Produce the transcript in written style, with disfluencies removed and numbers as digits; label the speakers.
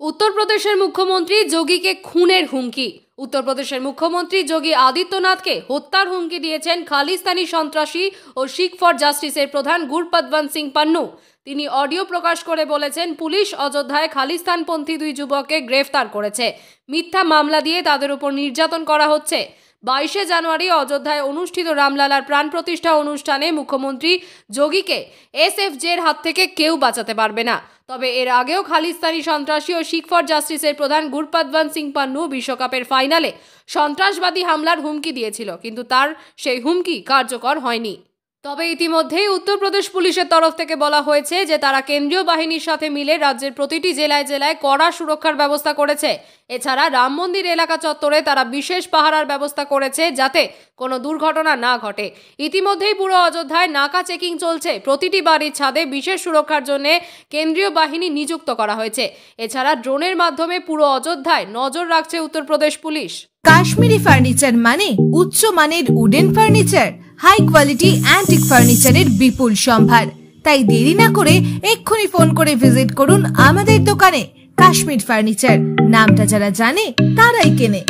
Speaker 1: उत्तर प्रदेश मुख्यमंत्री जोगी के खूनेर हुमकी। उत्तर प्रदेश मुख्यमंत्री जोगी आदित्यनाथ के हत्यार हुमकी दिएছেন खालिस्तानी सन्त्रासी और सिख फर जस्टिसের प्रधान गुरपतवंत सिंह पन्नू। তিনি অডিও প্রকাশ করে বলেছেন, পুলিশ অযোধ্যায় খালিস্তানপন্থী দুই যুবককে গ্রেফতার করেছে। মিথ্যা মামলা দিয়ে তাদের উপর নির্যাতন করা হচ্ছে। 22 জানুয়ারি অযোধ্যায় অনুষ্ঠিত রামলালার প্রাণ প্রতিষ্ঠা অনুষ্ঠানে মুখ্যমন্ত্রী যোগীকে এসএফজের হাত থেকে কেউ বাঁচাতে পারবে না। তবে এর আগেও খালিস্তানি সন্ত্রাসী ও শিখ ফর জাস্টিসের প্রধান গুরপতবন্ত সিং পান্নু বিশ্বকাপের ফাইনালে সন্ত্রাসবাদী হামলার হুমকি দিয়েছিল, কিন্তু তার সেই হুমকি কার্যকর হয়নি। তবে ইতিমধ্যেই উত্তরপ্রদেশ পুলিশের তরফ থেকে বলা হয়েছে যে তারা কেন্দ্রীয় বাহিনীর সাথে মিলে রাজ্যের প্রতিটি জেলায় জেলায় কড়া সুরক্ষার ব্যবস্থা করেছে। এছাড়া রাম মন্দির এলাকা চত্বরে তারা বিশেষ পাহারার ব্যবস্থা করেছে যাতে কোনো দুর্ঘটনা না ঘটে। ইতিমধ্যেই পুরো অযোধ্যায় নাকা চেকিং চলছে। প্রতিটি বাড়ির ছাদে বিশেষ সুরক্ষার জন্য কেন্দ্রীয় বাহিনী নিযুক্ত করা হয়েছে। এছাড়া ড্রোনের মাধ্যমে পুরো অযোধ্যায় নজর রাখছে উত্তরপ্রদেশ পুলিশ।
Speaker 2: কাশ্মীরি ফার্নিচার মানে উচ্চ মানের wooden furniture, high quality antique ফার্নিচারের বিপুল সম্ভার। তাই দেরি না করে এক্ষুনি ফোন করে ভিজিট করুন আমাদের দোকানে। কাশ্মীর ফার্নিচার, নামটা যারা জানে তারাই কেনে।